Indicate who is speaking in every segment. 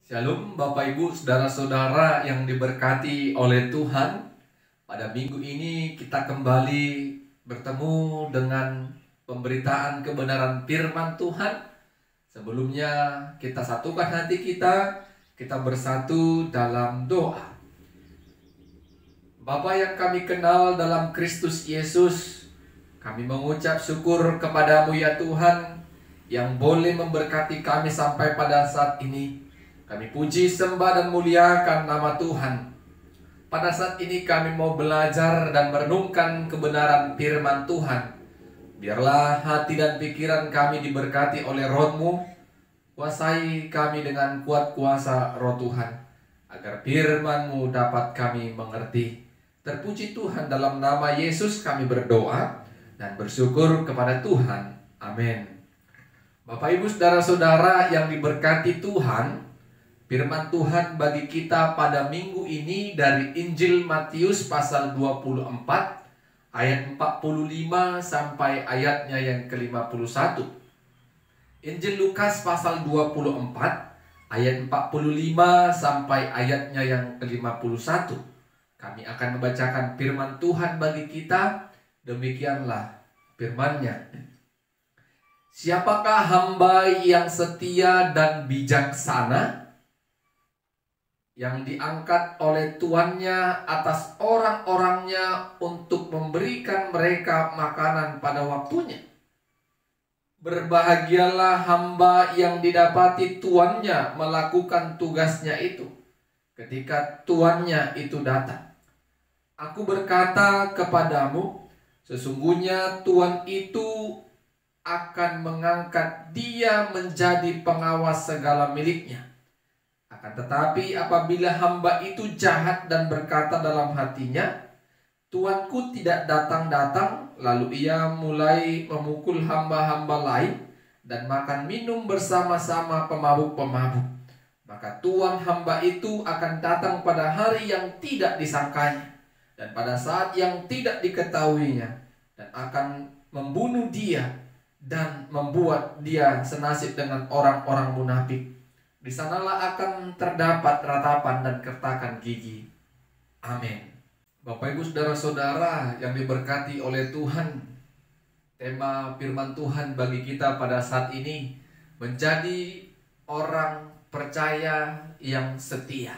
Speaker 1: Shalom Bapak Ibu, saudara-saudara yang diberkati oleh Tuhan. Pada minggu ini kita kembali bertemu dengan pemberitaan kebenaran firman Tuhan. Sebelumnya kita satukan hati kita bersatu dalam doa. Bapa yang kami kenal dalam Kristus Yesus, kami mengucap syukur kepadamu ya Tuhan, yang boleh memberkati kami sampai pada saat ini. Kami puji, sembah, dan muliakan nama Tuhan. Pada saat ini kami mau belajar dan merenungkan kebenaran firman Tuhan. Biarlah hati dan pikiran kami diberkati oleh Roh-Mu. Kuasai kami dengan kuat kuasa Roh Tuhan, agar firman-Mu dapat kami mengerti. Terpuji Tuhan, dalam nama Yesus kami berdoa dan bersyukur kepada Tuhan. Amin. Bapak Ibu saudara-saudara yang diberkati Tuhan, firman Tuhan bagi kita pada minggu ini dari Injil Matius pasal 24 ayat 45 sampai ayatnya yang ke-51. Injil Lukas pasal 24 ayat 45 sampai ayatnya yang ke-51. Kami akan membacakan firman Tuhan bagi kita. Demikianlah firman-Nya. Siapakah hamba yang setia dan bijaksana, yang diangkat oleh tuannya atas orang-orangnya untuk memberikan mereka makanan pada waktunya? Berbahagialah hamba yang didapati tuannya melakukan tugasnya itu ketika tuannya itu datang. Aku berkata kepadamu, sesungguhnya tuan itu akan mengangkat dia menjadi pengawas segala miliknya. Akan tetapi apabila hamba itu jahat dan berkata dalam hatinya, tuanku tidak datang-datang, lalu ia mulai memukul hamba-hamba lain dan makan minum bersama-sama pemabuk-pemabuk, maka tuan hamba itu akan datang pada hari yang tidak disangkanya dan pada saat yang tidak diketahuinya, dan akan membunuh dia dan membuat dia senasib dengan orang-orang munafik. Di sanalah akan terdapat ratapan dan kertakan gigi. Amin. Bapak Ibu saudara-saudara yang diberkati oleh Tuhan, tema firman Tuhan bagi kita pada saat ini menjadi orang percaya yang setia.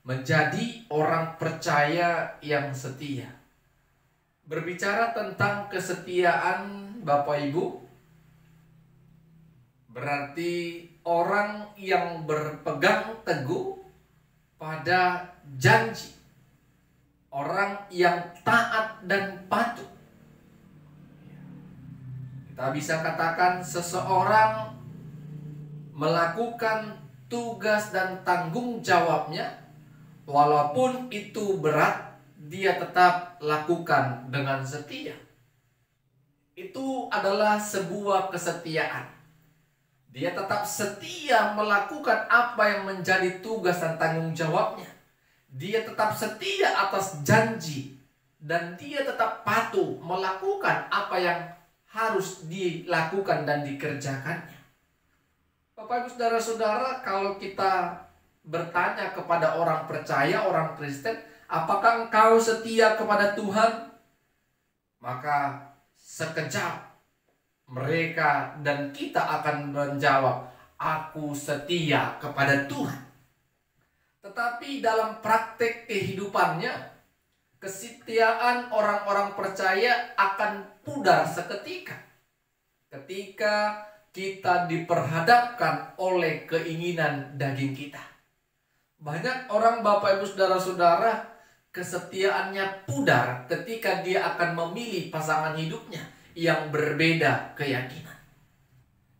Speaker 1: Menjadi orang percaya yang setia. Berbicara tentang kesetiaan, Bapak Ibu, berarti orang yang berpegang teguh pada janji, orang yang taat dan patuh. Kita bisa katakan seseorang melakukan tugas dan tanggung jawabnya, walaupun itu berat, dia tetap lakukan dengan setia. Itu adalah sebuah kesetiaan. Dia tetap setia melakukan apa yang menjadi tugas dan tanggung jawabnya. Dia tetap setia atas janji. Dan dia tetap patuh melakukan apa yang harus dilakukan dan dikerjakannya. Bapak Ibu saudara-saudara, kalau kita bertanya kepada orang percaya, orang Kristen, apakah engkau setia kepada Tuhan? Maka sekejap mereka dan kita akan menjawab, aku setia kepada Tuhan. Tetapi dalam praktek kehidupannya, kesetiaan orang-orang percaya akan pudar seketika. Ketika kita diperhadapkan oleh keinginan daging kita. Banyak orang, Bapak Ibu saudara-saudara, kesetiaannya pudar ketika dia akan memilih pasangan hidupnya yang berbeda keyakinan.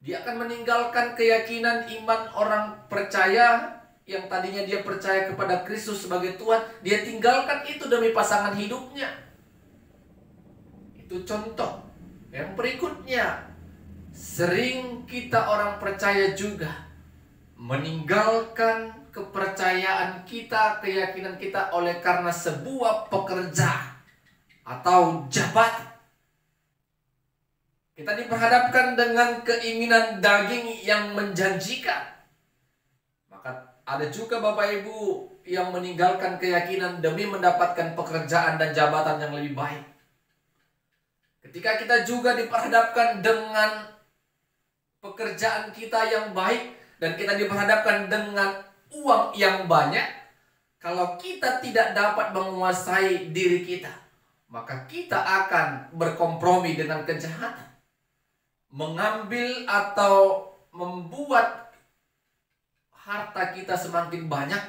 Speaker 1: Dia akan meninggalkan keyakinan iman orang percaya yang tadinya dia percaya kepada Kristus sebagai Tuhan. Dia tinggalkan itu demi pasangan hidupnya. Itu contoh. Yang berikutnya, sering kita orang percaya juga meninggalkan kepercayaan kita, keyakinan kita oleh karena sebuah pekerjaan atau jabatan. Kita diperhadapkan dengan keinginan daging yang menjanjikan. Maka Ada juga Bapak Ibu yang meninggalkan keyakinan demi mendapatkan pekerjaan dan jabatan yang lebih baik. Ketika kita juga diperhadapkan dengan pekerjaan kita yang baik dan kita diperhadapkan dengan uang yang banyak, kalau kita tidak dapat menguasai diri kita, maka kita akan berkompromi dengan kejahatan, mengambil atau membuat harta kita semakin banyak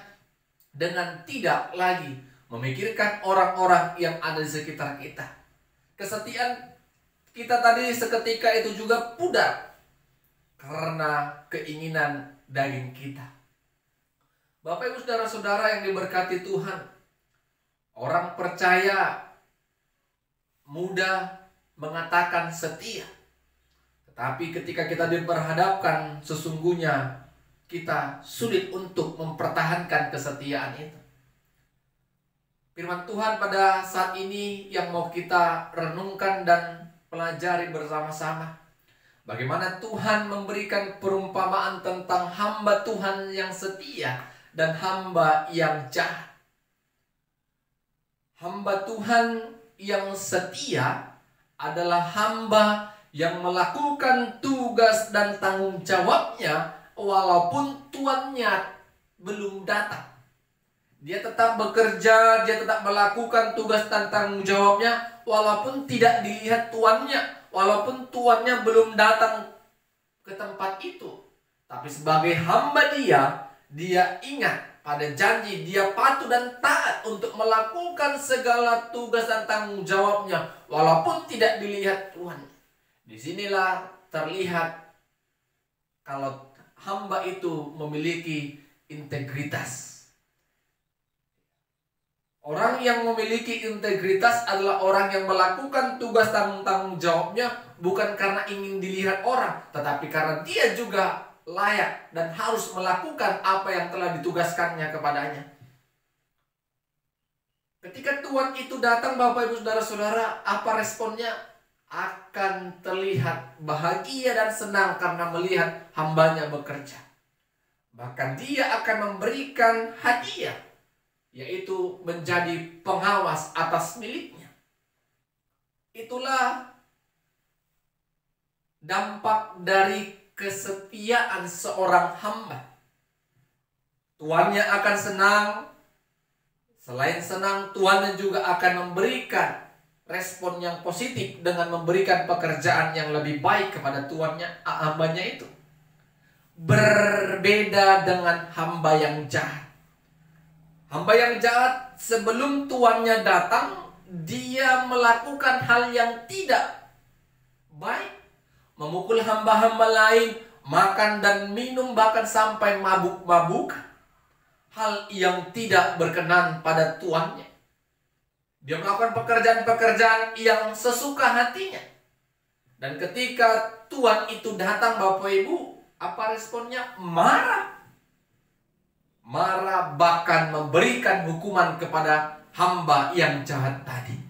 Speaker 1: dengan tidak lagi memikirkan orang-orang yang ada di sekitar kita. Kesetiaan kita tadi seketika itu juga pudar karena keinginan daging kita. Bapak Ibu saudara-saudara yang diberkati Tuhan, orang percaya mudah mengatakan setia, tetapi ketika kita diperhadapkan sesungguhnya kita sulit untuk mempertahankan kesetiaan itu. Firman Tuhan pada saat ini yang mau kita renungkan dan pelajari bersama-sama. Bagaimana Tuhan memberikan perumpamaan tentang hamba Tuhan yang setia dan hamba yang jahat. Hamba Tuhan yang setia adalah hamba yang melakukan tugas dan tanggung jawabnya walaupun tuannya belum datang. Dia tetap bekerja, dia tetap melakukan tugas dan tanggung jawabnya walaupun tidak dilihat tuannya, walaupun tuannya belum datang ke tempat itu. Tapi sebagai hamba dia ingat pada janji, dia patuh dan taat untuk melakukan segala tugas dan tanggung jawabnya walaupun tidak dilihat tuannya. Disinilah terlihat kalau hamba itu memiliki integritas. Orang yang memiliki integritas adalah orang yang melakukan tugas dan tanggung jawabnya bukan karena ingin dilihat orang, tetapi karena dia juga layak dan harus melakukan apa yang telah ditugaskannya kepadanya. Ketika Tuhan itu datang, Bapak Ibu saudara-saudara, apa responnya? Akan terlihat bahagia dan senang karena melihat hambanya bekerja. Bahkan dia akan memberikan hadiah, yaitu menjadi pengawas atas miliknya. Itulah dampak dari kesetiaan seorang hamba. Tuannya akan senang. Selain senang, tuannya juga akan memberikan respon yang positif dengan memberikan pekerjaan yang lebih baik kepada tuannya, hambanya itu. Berbeda dengan hamba yang jahat. Hamba yang jahat sebelum tuannya datang, dia melakukan hal yang tidak baik. Memukul hamba-hamba lain, makan dan minum, bahkan sampai mabuk-mabuk. Hal yang tidak berkenan pada tuannya. Dia melakukan pekerjaan-pekerjaan yang sesuka hatinya. Dan ketika tuan itu datang, Bapak Ibu, apa responnya? Marah. Marah, bahkan memberikan hukuman kepada hamba yang jahat tadi.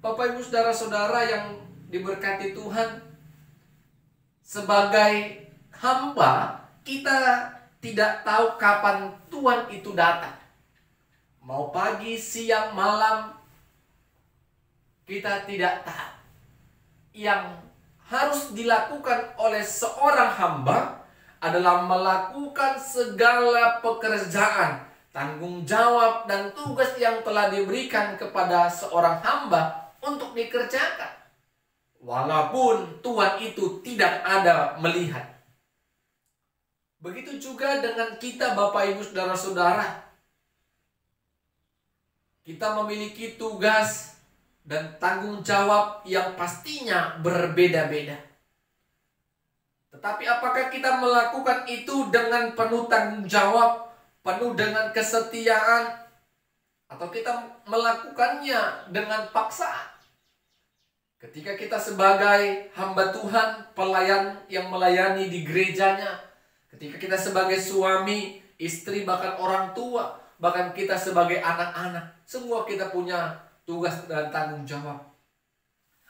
Speaker 1: Bapak Ibu saudara-saudara yang diberkati Tuhan, sebagai hamba kita tidak tahu kapan Tuhan itu datang. Mau pagi, siang, malam, kita tidak tahu. Yang harus dilakukan oleh seorang hamba adalah melakukan segala pekerjaan, tanggung jawab, dan tugas yang telah diberikan kepada seorang hamba untuk dikerjakan. Walaupun Tuhan itu tidak ada melihat. Begitu juga dengan kita Bapak Ibu saudara-saudara. Kita memiliki tugas dan tanggung jawab yang pastinya berbeda-beda. Tetapi apakah kita melakukan itu dengan penuh tanggung jawab, penuh dengan kesetiaan, atau kita melakukannya dengan paksaan? Ketika kita sebagai hamba Tuhan, pelayan yang melayani di gerejanya, ketika kita sebagai suami, istri, bahkan orang tua, bahkan kita sebagai anak-anak, semua kita punya tugas dan tanggung jawab.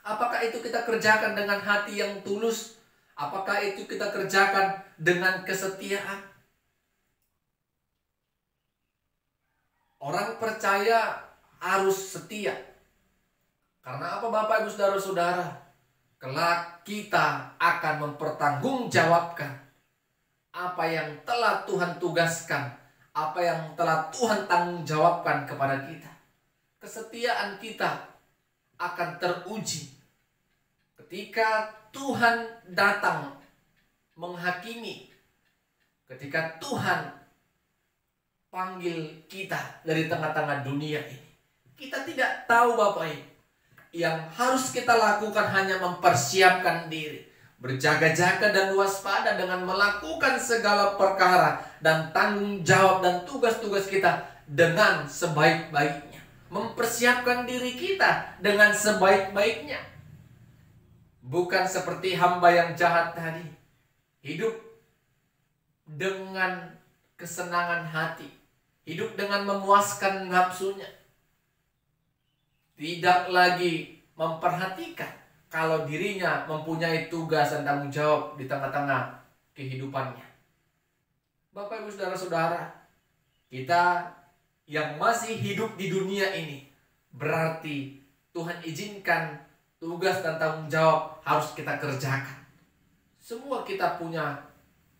Speaker 1: Apakah itu kita kerjakan dengan hati yang tulus? Apakah itu kita kerjakan dengan kesetiaan? Orang percaya harus setia. Karena apa Bapak Ibu Saudara-saudara? Kelak kita akan mempertanggungjawabkan apa yang telah Tuhan tugaskan, apa yang telah Tuhan tanggung jawabkan kepada kita. Kesetiaan kita akan teruji ketika Tuhan datang menghakimi, ketika Tuhan panggil kita dari tengah-tengah dunia ini. Kita tidak tahu Bapak Ibu. Yang harus kita lakukan hanya mempersiapkan diri, berjaga-jaga dan waspada dengan melakukan segala perkara dan tanggung jawab dan tugas-tugas kita dengan sebaik-baiknya. Mempersiapkan diri kita dengan sebaik-baiknya. Bukan seperti hamba yang jahat tadi, hidup dengan kesenangan hati, hidup dengan memuaskan nafsunya, tidak lagi memperhatikan kalau dirinya mempunyai tugas dan tanggung jawab di tengah-tengah kehidupannya. Bapak Ibu Saudara-saudara, kita yang masih hidup di dunia ini, berarti Tuhan izinkan tugas dan tanggung jawab harus kita kerjakan. Semua kita punya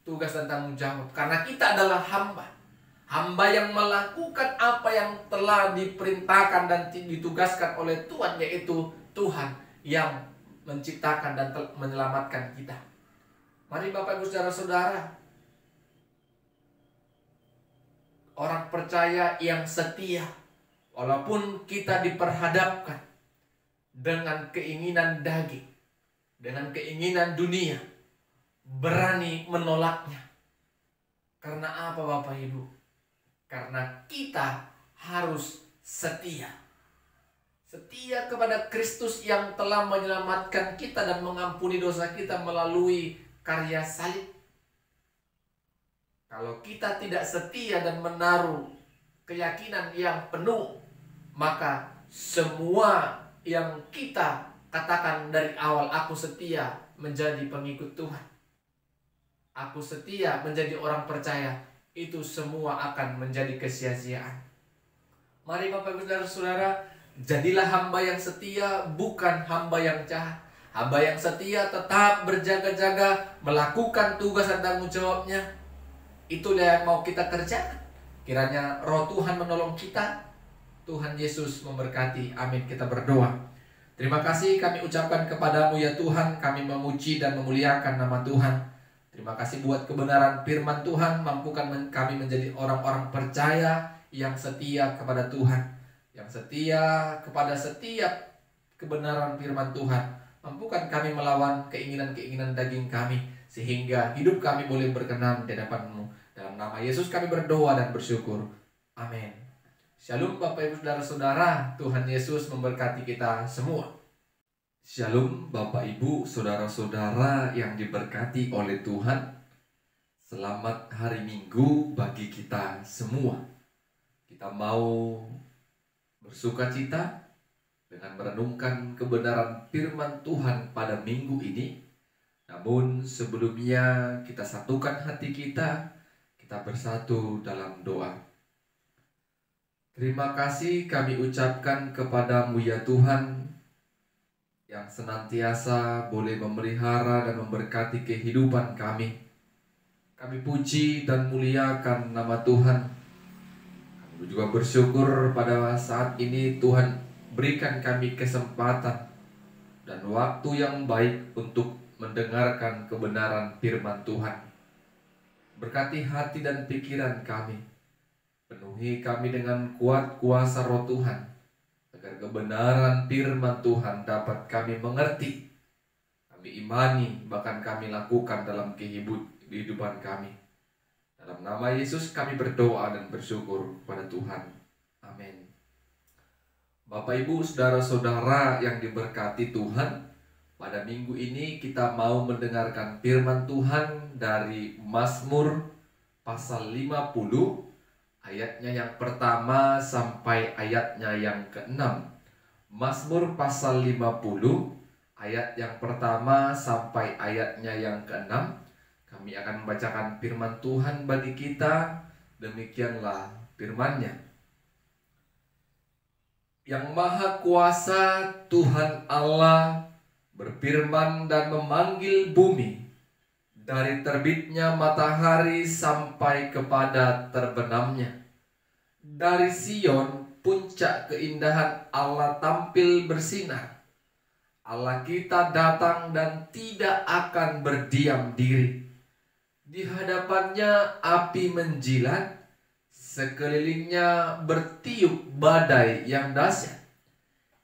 Speaker 1: tugas dan tanggung jawab karena kita adalah hamba. Hamba yang melakukan apa yang telah diperintahkan dan ditugaskan oleh Tuhan, yaitu Tuhan yang menciptakan dan menyelamatkan kita. Mari Bapak Ibu Saudara-saudara, orang percaya yang setia, walaupun kita diperhadapkan dengan keinginan daging, dengan keinginan dunia, berani menolaknya. Karena apa Bapak Ibu? Karena kita harus setia. Setia kepada Kristus yang telah menyelamatkan kita dan mengampuni dosa kita melalui karya salib. Kalau kita tidak setia dan menaruh keyakinan yang penuh, maka semua yang kita katakan dari awal, aku setia menjadi pengikut Tuhan, aku setia menjadi orang percaya, itu semua akan menjadi kesia-siaan. Mari Bapak Ibu Saudara-saudara, jadilah hamba yang setia, bukan hamba yang jahat. Hamba yang setia tetap berjaga-jaga, melakukan tugas dan tanggung jawabnya. Itulah yang mau kita kerjakan. Kiranya Roh Tuhan menolong kita. Tuhan Yesus memberkati. Amin. Kita berdoa. Terima kasih kami ucapkan kepadamu ya Tuhan. Kami memuji dan memuliakan nama Tuhan. Terima kasih buat kebenaran firman Tuhan. Mampukan kami menjadi orang-orang percaya yang setia kepada Tuhan, yang setia kepada setiap kebenaran firman Tuhan. Mampukan kami melawan keinginan-keinginan daging kami, sehingga hidup kami boleh berkenan di hadapan-Mu. Dalam nama Yesus kami berdoa dan bersyukur. Amin. Shalom Bapak Ibu Saudara-saudara. Tuhan Yesus memberkati kita semua. Shalom Bapak Ibu Saudara-saudara yang diberkati oleh Tuhan. Selamat hari Minggu bagi kita semua. Kita mau bersukacita dengan merenungkan kebenaran firman Tuhan pada minggu ini. Namun sebelumnya kita satukan hati kita bersatu dalam doa. Terima kasih kami ucapkan kepadamu ya Tuhan, yang senantiasa boleh memelihara dan memberkati kehidupan kami. Kami puji dan muliakan nama Tuhan. Kami juga bersyukur pada saat ini Tuhan berikan kami kesempatan dan waktu yang baik untuk mendengarkan kebenaran firman Tuhan. Berkati hati dan pikiran kami. Penuhi kami dengan kuat kuasa Roh Tuhan, agar kebenaran firman Tuhan dapat kami mengerti, kami imani, bahkan kami lakukan dalam kehidupan kami. Dalam nama Yesus kami berdoa dan bersyukur kepada Tuhan. Amin. Bapak Ibu Saudara-saudara yang diberkati Tuhan, pada minggu ini kita mau mendengarkan firman Tuhan dari Mazmur pasal 50, ayatnya yang pertama sampai ayatnya yang ke-6. Mazmur pasal 50, ayat yang pertama sampai ayatnya yang ke-6. Kami akan membacakan firman Tuhan bagi kita. Demikianlah firman-Nya. Yang Maha Kuasa Tuhan Allah berfirman dan memanggil bumi dari terbitnya matahari sampai kepada terbenamnya. Dari Sion puncak keindahan Allah tampil bersinar. Allah kita datang dan tidak akan berdiam diri. Di hadapannya api menjilat, sekelilingnya bertiup badai yang dahsyat.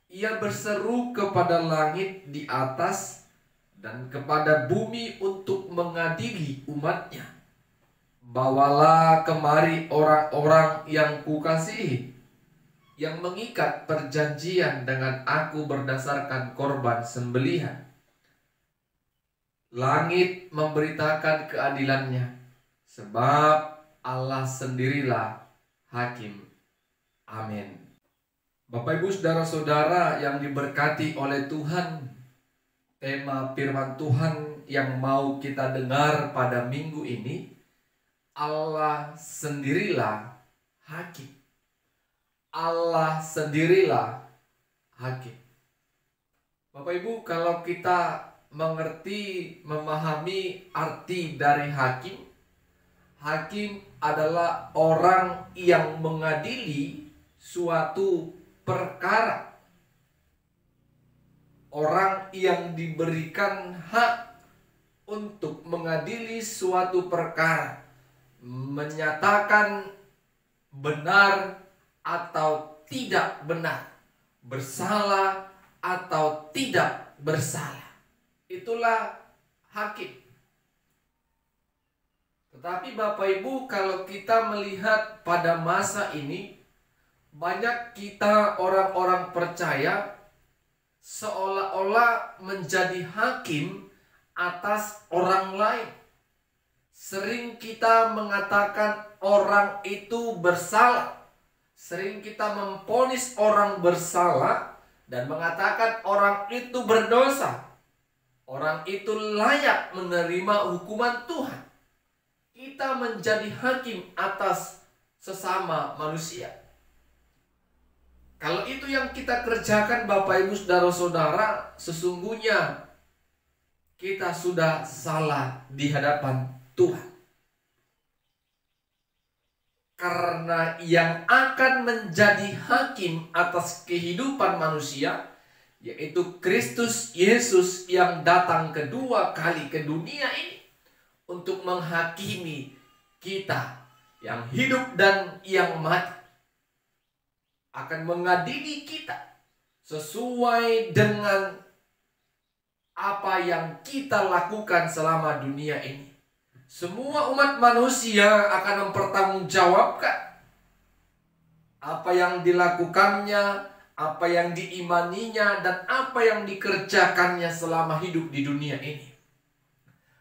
Speaker 1: Ia berseru kepada langit di atas dan kepada bumi untuk mengadili umatnya. Bawalah kemari orang-orang yang kukasihi, yang mengikat perjanjian dengan aku berdasarkan korban sembelihan. Langit memberitakan keadilannya, sebab Allah sendirilah hakim. Amin. Bapak Ibu saudara-saudara yang diberkati oleh Tuhan, tema firman Tuhan yang mau kita dengar pada minggu ini, Allah sendirilah hakim. Allah sendirilah hakim. Bapak Ibu, kalau kita mengerti, memahami arti dari hakim, hakim adalah orang yang mengadili suatu perkara. Orang yang diberikan hak untuk mengadili suatu perkara, menyatakan benar atau tidak benar, bersalah atau tidak bersalah. Itulah hakim. Tetapi Bapak Ibu, kalau kita melihat pada masa ini, banyak kita orang-orang percaya seolah-olah menjadi hakim atas orang lain. Sering kita mengatakan orang itu bersalah. Sering kita memvonis orang bersalah dan mengatakan orang itu berdosa. Orang itu layak menerima hukuman Tuhan. Kita menjadi hakim atas sesama manusia. Kalau itu yang kita kerjakan Bapak Ibu saudara-saudara, sesungguhnya kita sudah salah di hadapan Tuhan. Karena yang akan menjadi hakim atas kehidupan manusia, yaitu Kristus Yesus yang datang kedua kali ke dunia ini untuk menghakimi kita yang hidup dan yang mati. Akan mengadili kita sesuai dengan apa yang kita lakukan selama dunia ini. Semua umat manusia akan mempertanggungjawabkan apa yang dilakukannya, apa yang diimaninya, dan apa yang dikerjakannya selama hidup di dunia ini.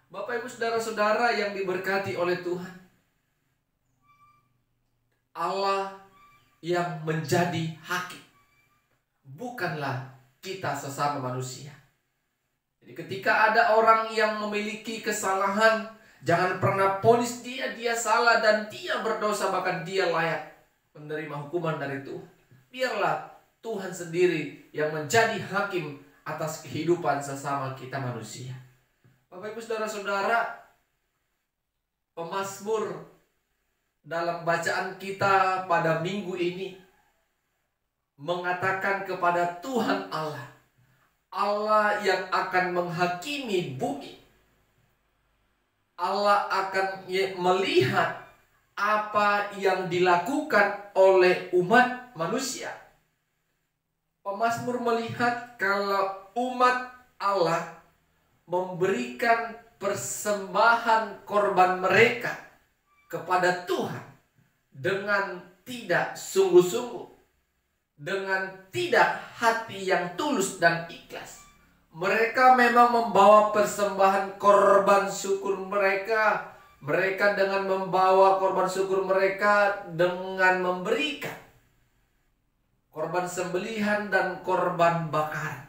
Speaker 1: Bapak Ibu saudara-saudara yang diberkati oleh Tuhan, Allah yang menjadi hakim, bukanlah kita sesama manusia. Jadi ketika ada orang yang memiliki kesalahan, jangan pernah vonis dia salah dan dia berdosa, bahkan dia layak menerima hukuman dari Tuhan. Biarlah Tuhan sendiri yang menjadi hakim atas kehidupan sesama kita manusia. Bapak Ibu saudara-saudara, pemazmur dalam bacaan kita pada minggu ini mengatakan kepada Tuhan Allah, Allah yang akan menghakimi bumi. Allah akan melihat apa yang dilakukan oleh umat manusia. Pemazmur melihat kalau umat Allah memberikan persembahan korban mereka kepada Tuhan dengan tidak sungguh-sungguh, dengan tidak hati yang tulus dan ikhlas. Mereka memang membawa persembahan korban syukur mereka. Mereka dengan membawa korban syukur mereka dengan memberikan korban sembelihan dan korban bakaran.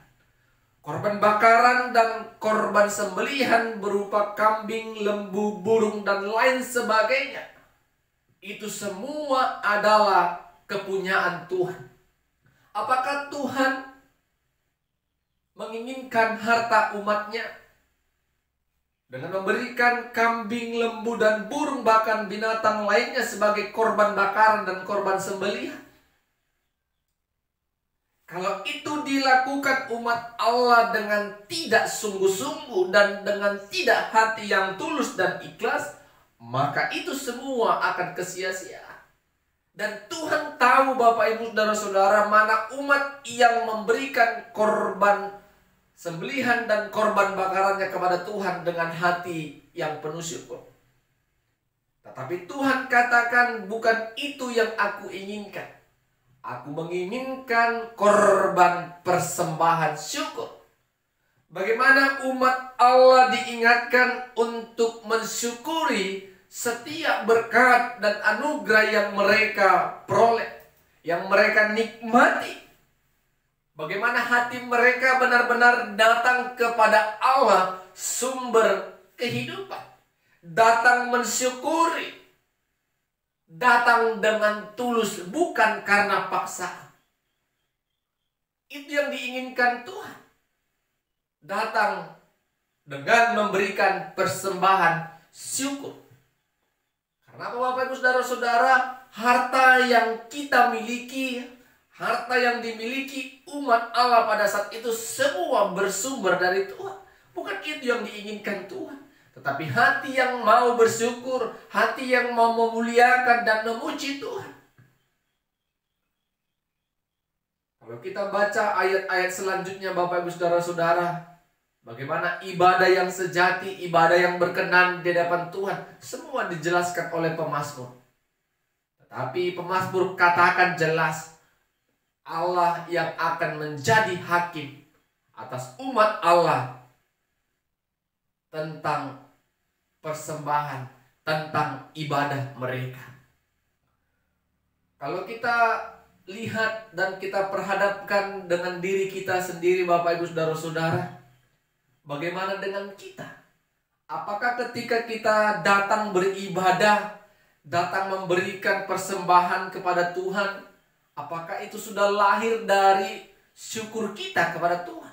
Speaker 1: Korban bakaran dan korban sembelihan berupa kambing, lembu, burung, dan lain sebagainya. Itu semua adalah kepunyaan Tuhan. Apakah Tuhan menginginkan harta umatnya dengan memberikan kambing, lembu, dan burung, bahkan binatang lainnya sebagai korban bakaran dan korban sembelihan? Kalau itu dilakukan umat Allah dengan tidak sungguh-sungguh dan dengan tidak hati yang tulus dan ikhlas, maka itu semua akan kesia-siaan. Dan Tuhan tahu, Bapak, Ibu, Saudara-saudara, mana umat yang memberikan korban sembelihan dan korban bakarannya kepada Tuhan dengan hati yang penuh syukur. Tetapi Tuhan katakan, bukan itu yang aku inginkan. Aku menginginkan korban persembahan syukur. Bagaimana umat Allah diingatkan untuk mensyukuri setiap berkat dan anugerah yang mereka peroleh, yang mereka nikmati. Bagaimana hati mereka benar-benar datang kepada Allah, sumber kehidupan. Datang mensyukuri. Datang dengan tulus, bukan karena paksaan. Itu yang diinginkan Tuhan. Datang dengan memberikan persembahan syukur. Karena Bapak, Ibu, Saudara-saudara, harta yang kita miliki, harta yang dimiliki umat Allah pada saat itu semua bersumber dari Tuhan. Bukan itu yang diinginkan Tuhan. Tetapi hati yang mau bersyukur, hati yang mau memuliakan dan memuji Tuhan. Kalau kita baca ayat-ayat selanjutnya, Bapak, Ibu, Saudara-saudara, bagaimana ibadah yang sejati, ibadah yang berkenan di hadapan Tuhan, semua dijelaskan oleh pemazmur. Tetapi pemazmur katakan jelas, Allah yang akan menjadi hakim atas umat Allah tentang persembahan, tentang ibadah mereka. Kalau kita lihat dan kita perhadapkan dengan diri kita sendiri, Bapak, Ibu, Saudara-saudara, bagaimana dengan kita? Apakah ketika kita datang beribadah, datang memberikan persembahan kepada Tuhan, apakah itu sudah lahir dari syukur kita kepada Tuhan?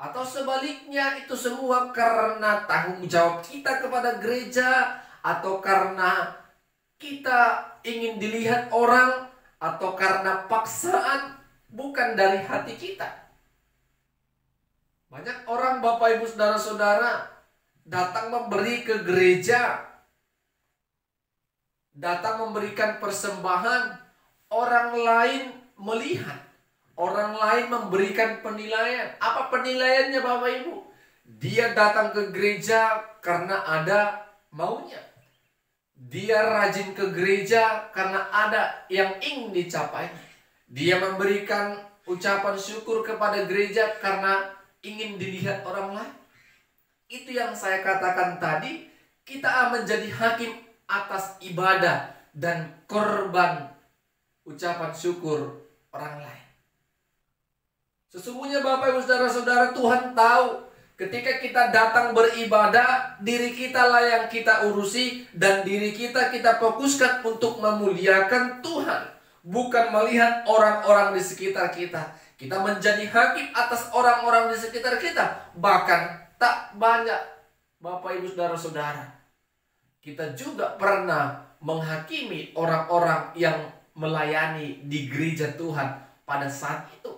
Speaker 1: Atau sebaliknya, itu semua karena tanggung jawab kita kepada gereja, atau karena kita ingin dilihat orang, atau karena paksaan, bukan dari hati kita. Banyak orang, Bapak, Ibu, Saudara-saudara, datang memberi ke gereja, datang memberikan persembahan, orang lain melihat, orang lain memberikan penilaian. Apa penilaiannya, Bapak, Ibu? Dia datang ke gereja karena ada maunya. Dia rajin ke gereja karena ada yang ingin dicapai. Dia memberikan ucapan syukur kepada gereja karena ingin dilihat orang lain. Itu yang saya katakan tadi, kita menjadi hakim atas ibadah dan korban ucapan syukur orang lain. Sesungguhnya, Bapak, Ibu, Saudara-saudara, Tuhan tahu ketika kita datang beribadah, diri kita lah yang kita urusi, dan diri kita fokuskan untuk memuliakan Tuhan, bukan melihat orang-orang di sekitar kita. Kita menjadi hakim atas orang-orang di sekitar kita. Bahkan tak banyak, Bapak, Ibu, Saudara-saudara, kita juga pernah menghakimi orang-orang yang melayani di gereja Tuhan pada saat itu,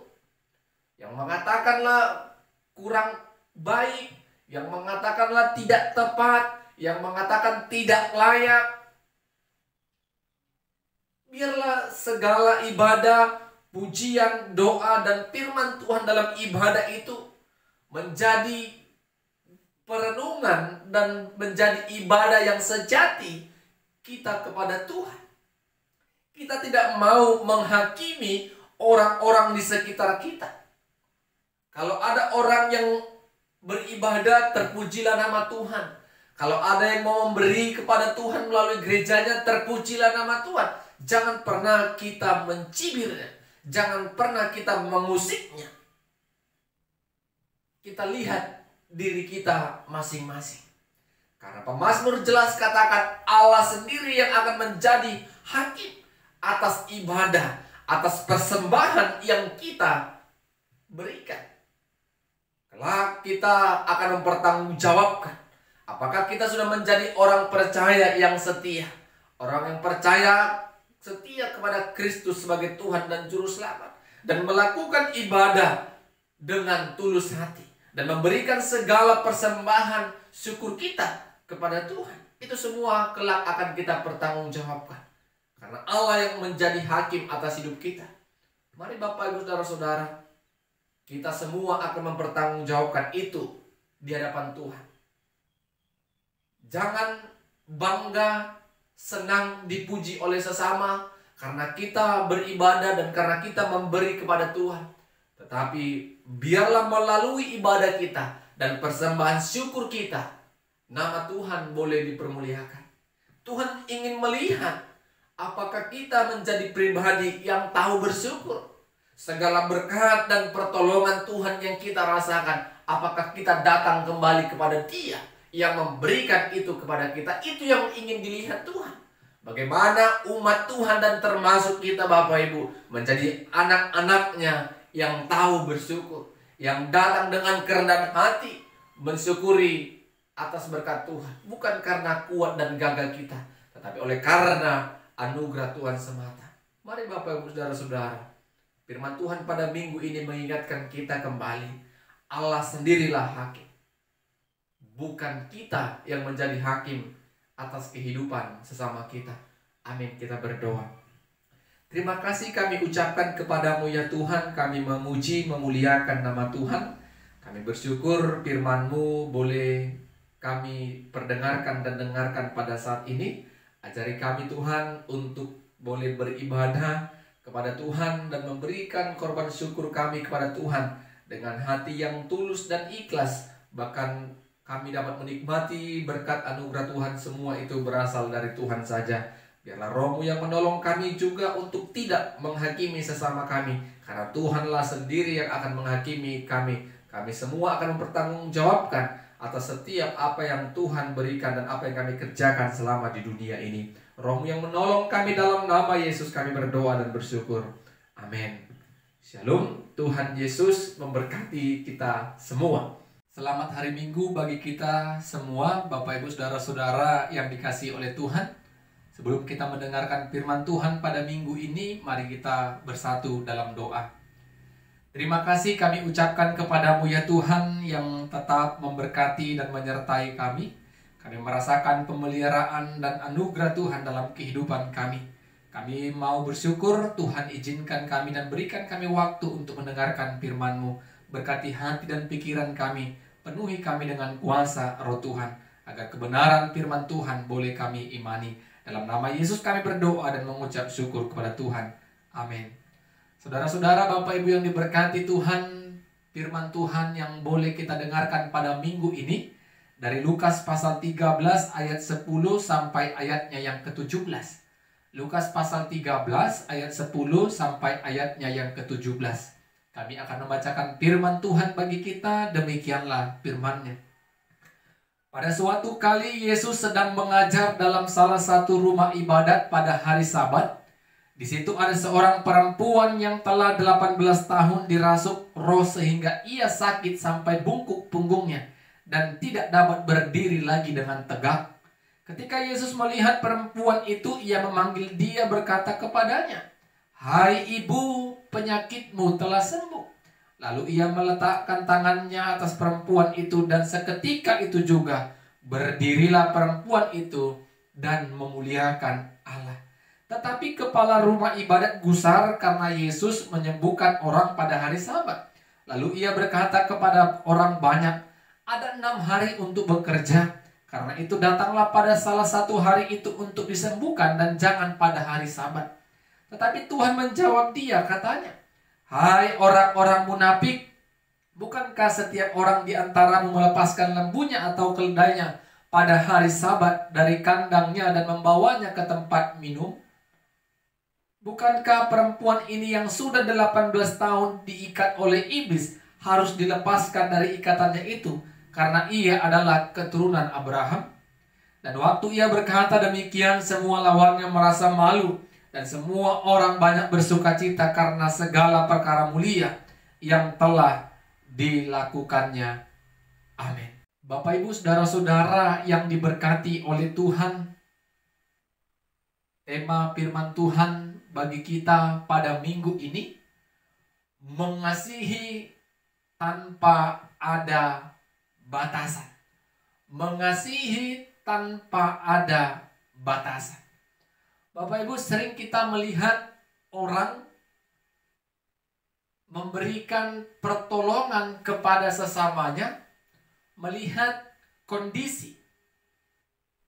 Speaker 1: yang mengatakanlah kurang baik, yang mengatakanlah tidak tepat, yang mengatakan tidak layak. Biarlah segala ibadah, pujian, doa, dan firman Tuhan dalam ibadah itu menjadi perenungan dan menjadi ibadah yang sejati kita kepada Tuhan. Kita tidak mau menghakimi orang-orang di sekitar kita. Kalau ada orang yang beribadah, terpujilah nama Tuhan. Kalau ada yang mau memberi kepada Tuhan melalui gerejanya, terpujilah nama Tuhan. Jangan pernah kita mencibirnya. Jangan pernah kita mengusiknya. Kita lihat diri kita masing-masing. Karena pemazmur jelas katakan, Allah sendiri yang akan menjadi hakim atas ibadah, atas persembahan yang kita berikan. Kelak kita akan mempertanggungjawabkan apakah kita sudah menjadi orang percaya yang setia, orang yang percaya setia kepada Kristus sebagai Tuhan dan Juru Selamat, dan melakukan ibadah dengan tulus hati, dan memberikan segala persembahan syukur kita kepada Tuhan. Itu semua kelak akan kita pertanggungjawabkan, karena Allah yang menjadi hakim atas hidup kita. Mari Bapak Ibu Saudara-saudara, kita semua akan mempertanggungjawabkan itu di hadapan Tuhan. Jangan bangga, senang dipuji oleh sesama karena kita beribadah dan karena kita memberi kepada Tuhan. Tetapi biarlah melalui ibadah kita dan persembahan syukur kita, nama Tuhan boleh dipermuliakan. Tuhan ingin melihat apakah kita menjadi pribadi yang tahu bersyukur. Segala berkat dan pertolongan Tuhan yang kita rasakan, apakah kita datang kembali kepada Dia yang memberikan itu kepada kita? Itu yang ingin dilihat Tuhan. Bagaimana umat Tuhan dan termasuk kita Bapak Ibu menjadi anak-anaknya yang tahu bersyukur, yang datang dengan kerendahan hati mensyukuri atas berkat Tuhan, bukan karena kuat dan gagah kita, tetapi oleh karena anugerah Tuhan semata. Mari Bapak Ibu Saudara-saudara, firman Tuhan pada minggu ini mengingatkan kita kembali, Allah sendirilah hakim, bukan kita yang menjadi hakim atas kehidupan sesama kita. Amin. Kita berdoa. Terima kasih kami ucapkan kepadamu ya Tuhan. Kami memuji, memuliakan nama Tuhan. Kami bersyukur firman-Mu boleh kami perdengarkan dan dengarkan pada saat ini. Ajari kami Tuhan untuk boleh beribadah kepada Tuhan dan memberikan korban syukur kami kepada Tuhan dengan hati yang tulus dan ikhlas. Bahkan kami dapat menikmati berkat anugerah Tuhan, semua itu berasal dari Tuhan saja. Biarlah Roh-Mu yang menolong kami juga untuk tidak menghakimi sesama kami, karena Tuhanlah sendiri yang akan menghakimi kami. Kami semua akan mempertanggungjawabkan atas setiap apa yang Tuhan berikan dan apa yang kami kerjakan selama di dunia ini. Roh-Mu yang menolong kami, dalam nama Yesus kami berdoa dan bersyukur. Amin. Shalom. Tuhan Yesus memberkati kita semua. Selamat hari Minggu bagi kita semua, Bapak Ibu Saudara-saudara yang dikasihi oleh Tuhan. Sebelum kita mendengarkan firman Tuhan pada minggu ini, mari kita bersatu dalam doa. Terima kasih kami ucapkan kepadamu ya Tuhan, yang tetap memberkati dan menyertai kami. Kami merasakan pemeliharaan dan anugerah Tuhan dalam kehidupan kami. Kami mau bersyukur, Tuhan izinkan kami dan berikan kami waktu untuk mendengarkan firman-Mu. Berkati hati dan pikiran kami, penuhi kami dengan kuasa Roh Tuhan, agar kebenaran firman Tuhan boleh kami imani. Dalam nama Yesus kami berdoa dan mengucap syukur kepada Tuhan. Amin. Saudara-saudara, Bapak Ibu yang diberkati Tuhan, firman Tuhan yang boleh kita dengarkan pada minggu ini dari Lukas pasal 13 ayat 10 sampai ayatnya yang ke-17. Lukas pasal 13 ayat 10 sampai ayatnya yang ke-17. Kami akan membacakan firman Tuhan bagi kita. Demikianlah firman-Nya. Pada suatu kali Yesus sedang mengajar dalam salah satu rumah ibadat pada hari Sabat. Di situ ada seorang perempuan yang telah 18 tahun dirasuk roh sehingga ia sakit sampai bungkuk punggungnya dan tidak dapat berdiri lagi dengan tegak. Ketika Yesus melihat perempuan itu, ia memanggil dia berkata kepadanya, "Hai ibu, penyakitmu telah sembuh." Lalu ia meletakkan tangannya atas perempuan itu, dan seketika itu juga berdirilah perempuan itu dan memuliakan Allah. Tetapi kepala rumah ibadat gusar karena Yesus menyembuhkan orang pada hari Sabat. Lalu ia berkata kepada orang banyak, "Ada 6 hari untuk bekerja. Karena itu datanglah pada salah satu hari itu untuk disembuhkan dan jangan pada hari Sabat." Tetapi Tuhan menjawab dia, katanya, "Hai orang-orang munafik, bukankah setiap orang di antaramu melepaskan lembunya atau keledainya pada hari Sabat dari kandangnya dan membawanya ke tempat minum? Bukankah perempuan ini yang sudah 18 tahun diikat oleh iblis harus dilepaskan dari ikatannya itu, karena ia adalah keturunan Abraham?" Dan waktu ia berkata demikian, semua lawannya merasa malu dan semua orang banyak bersukacita karena segala perkara mulia yang telah dilakukannya. Amin. Bapak Ibu saudara-saudara yang diberkati oleh Tuhan, tema firman Tuhan bagi kita pada minggu ini, mengasihi tanpa ada batasan. Mengasihi tanpa ada batasan. Bapak Ibu, sering kita melihat orang memberikan pertolongan kepada sesamanya, melihat kondisi,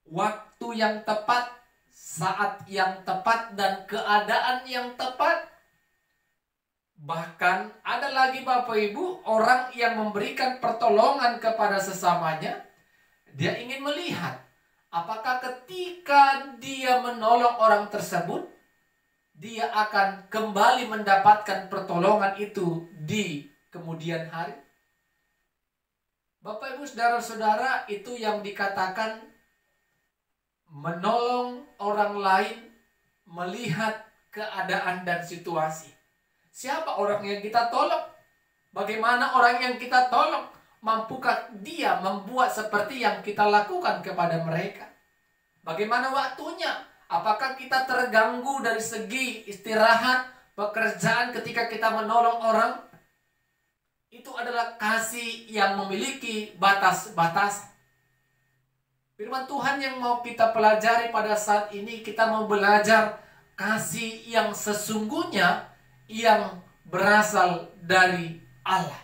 Speaker 1: waktu yang tepat, saat yang tepat, dan keadaan yang tepat. Bahkan ada lagi Bapak Ibu, orang yang memberikan pertolongan kepada sesamanya, dia ingin melihat apakah ketika dia menolong orang tersebut, dia akan kembali mendapatkan pertolongan itu di kemudian hari. Bapak Ibu saudara-saudara, itu yang dikatakan menolong orang lain melihat keadaan dan situasi. Siapa orang yang kita tolong? Bagaimana orang yang kita tolong? Mampukah dia membuat seperti yang kita lakukan kepada mereka? Bagaimana waktunya? Apakah kita terganggu dari segi istirahat, pekerjaan ketika kita menolong orang? Itu adalah kasih yang memiliki batas-batas. Firman Tuhan yang mau kita pelajari pada saat ini, kita mau belajar kasih yang sesungguhnya yang berasal dari Allah.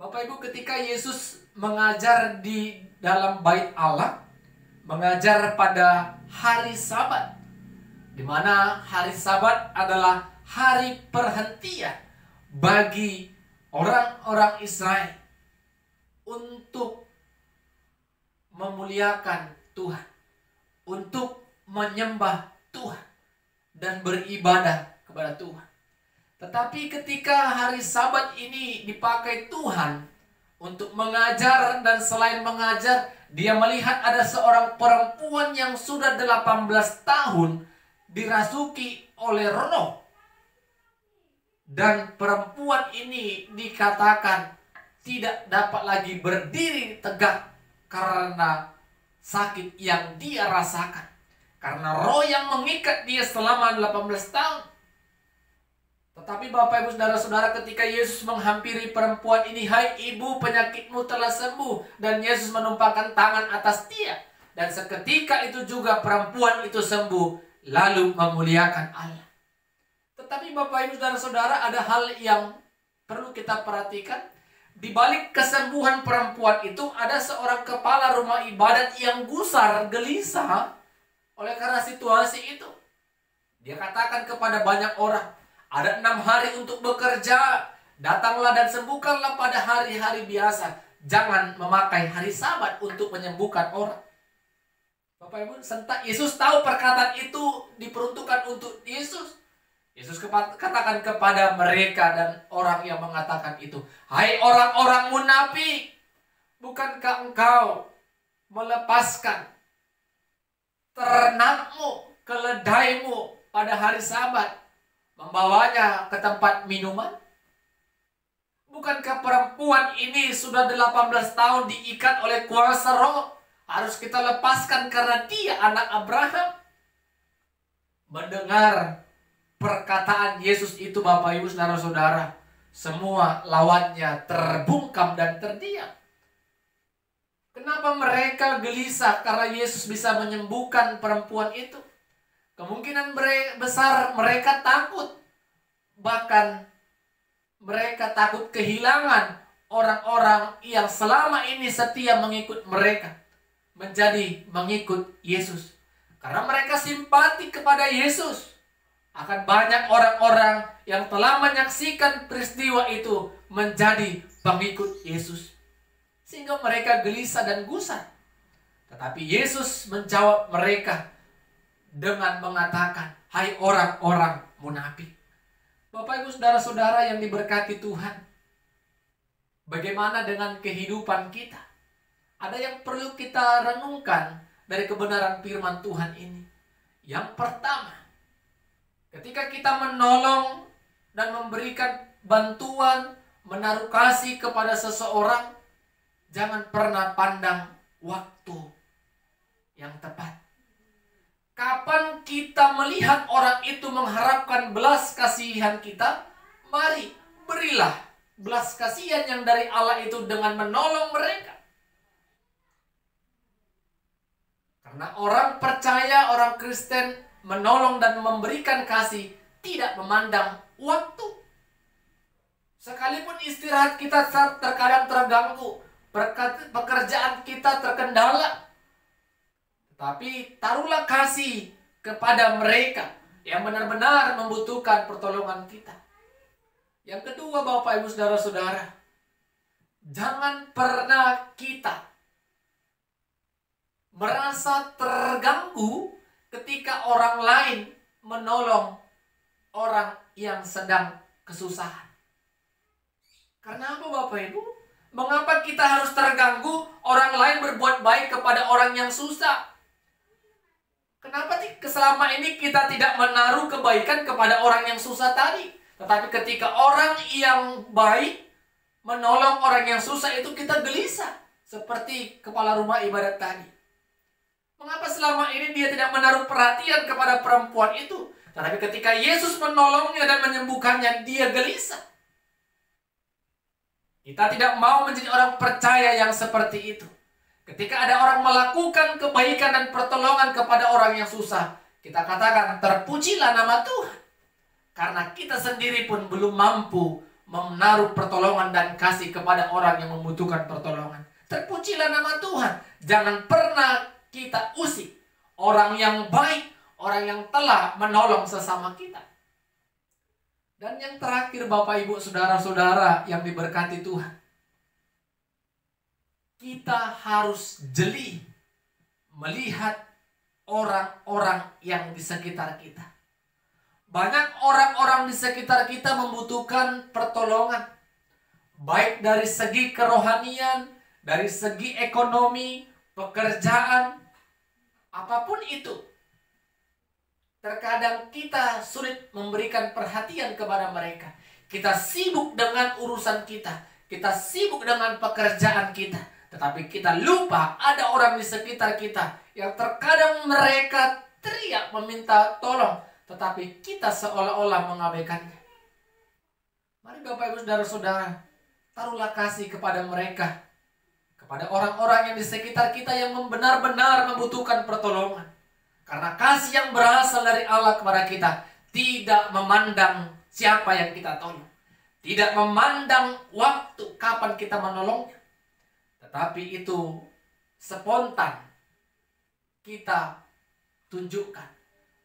Speaker 1: Bapak Ibu, ketika Yesus mengajar di dalam bait Allah, mengajar pada hari Sabat, di mana hari Sabat adalah hari perhentian bagi orang-orang Israel untuk memuliakan Tuhan, untuk menyembah Tuhan dan beribadah kepada Tuhan. Tetapi ketika hari Sabat ini dipakai Tuhan untuk mengajar, dan selain mengajar, dia melihat ada seorang perempuan yang sudah 18 tahun dirasuki oleh roh. Dan perempuan ini dikatakan tidak dapat lagi berdiri tegak karena sakit yang dia rasakan. Karena roh yang mengikat dia selama 18 tahun. Tetapi Bapak Ibu saudara-saudara, ketika Yesus menghampiri perempuan ini, "Hai ibu, penyakitmu telah sembuh." Dan Yesus menumpangkan tangan atas dia. Dan seketika itu juga perempuan itu sembuh, lalu memuliakan Allah. Tetapi Bapak Ibu saudara-saudara, ada hal yang perlu kita perhatikan. Di balik kesembuhan perempuan itu, ada seorang kepala rumah ibadat yang gusar, gelisah oleh karena situasi itu. Dia katakan kepada banyak orang, "Ada 6 hari untuk bekerja. Datanglah dan sembuhkanlah pada hari-hari biasa. Jangan memakai hari Sabat untuk menyembuhkan orang." Bapak Ibu, sentak Yesus tahu perkataan itu diperuntukkan untuk Yesus. Yesus katakan kepada mereka dan orang yang mengatakan itu, "Hai orang-orang munafik, bukankah engkau melepaskan ternakmu, keledaimu pada hari Sabat, membawanya ke tempat minuman? Bukankah perempuan ini sudah 18 tahun diikat oleh kuasa roh? Harus kita lepaskan karena dia anak Abraham." Mendengar perkataan Yesus itu, Bapak Ibu saudara-saudara, semua lawannya terbungkam dan terdiam. Kenapa mereka gelisah? Karena Yesus bisa menyembuhkan perempuan itu. Kemungkinan besar mereka takut. Bahkan mereka takut kehilangan orang-orang yang selama ini setia mengikut mereka, menjadi mengikut Yesus. Karena mereka simpati kepada Yesus. Akan banyak orang-orang yang telah menyaksikan peristiwa itu menjadi pengikut Yesus, sehingga mereka gelisah dan gusar. Tetapi Yesus menjawab mereka dengan mengatakan, "Hai orang-orang munafik." Bapak Ibu saudara-saudara yang diberkati Tuhan, bagaimana dengan kehidupan kita? Ada yang perlu kita renungkan dari kebenaran firman Tuhan ini. Yang pertama, ketika kita menolong dan memberikan bantuan, menaruh kasih kepada seseorang, jangan pernah pandang waktu yang tepat. Kapan kita melihat orang itu mengharapkan belas kasihan kita, mari berilah belas kasihan yang dari Allah itu dengan menolong mereka. Karena orang percaya, orang Kristen menolong dan memberikan kasih tidak memandang waktu. Sekalipun istirahat kita terkadang terganggu, pekerjaan kita terkendala, tapi taruhlah kasih kepada mereka yang benar-benar membutuhkan pertolongan kita. Yang kedua, Bapak Ibu Saudara-saudara, jangan pernah kita merasa terganggu ketika orang lain menolong orang yang sedang kesusahan. Karena apa, Bapak Ibu? Mengapa kita harus terganggu orang lain berbuat baik kepada orang yang susah? Kenapa selama ini kita tidak menaruh kebaikan kepada orang yang susah tadi? Tetapi ketika orang yang baik menolong orang yang susah itu kita gelisah. Seperti kepala rumah ibadat tadi. Mengapa selama ini dia tidak menaruh perhatian kepada perempuan itu? Tetapi ketika Yesus menolongnya dan menyembuhkannya, dia gelisah. Kita tidak mau menjadi orang percaya yang seperti itu. Ketika ada orang melakukan kebaikan dan pertolongan kepada orang yang susah, kita katakan, terpujilah nama Tuhan. Karena kita sendiri pun belum mampu menaruh pertolongan dan kasih kepada orang yang membutuhkan pertolongan. Terpujilah nama Tuhan. Jangan pernah kita usik orang yang baik, orang yang telah menolong sesama kita. Dan yang terakhir, Bapak Ibu Saudara-saudara yang diberkati Tuhan, kita harus jeli melihat orang-orang yang di sekitar kita. Banyak orang-orang di sekitar kita membutuhkan pertolongan, baik dari segi kerohanian, dari segi ekonomi, pekerjaan, apapun itu. Terkadang kita sulit memberikan perhatian kepada mereka. Kita sibuk dengan urusan kita, kita sibuk dengan pekerjaan kita. Tetapi kita lupa ada orang di sekitar kita yang terkadang mereka teriak meminta tolong, tetapi kita seolah-olah mengabaikannya. Mari Bapak Ibu Saudara-saudara, taruhlah kasih kepada mereka, kepada orang-orang yang di sekitar kita yang benar-benar membutuhkan pertolongan. Karena kasih yang berasal dari Allah kepada kita tidak memandang siapa yang kita tolong, tidak memandang waktu kapan kita menolongnya. Tetapi itu spontan kita tunjukkan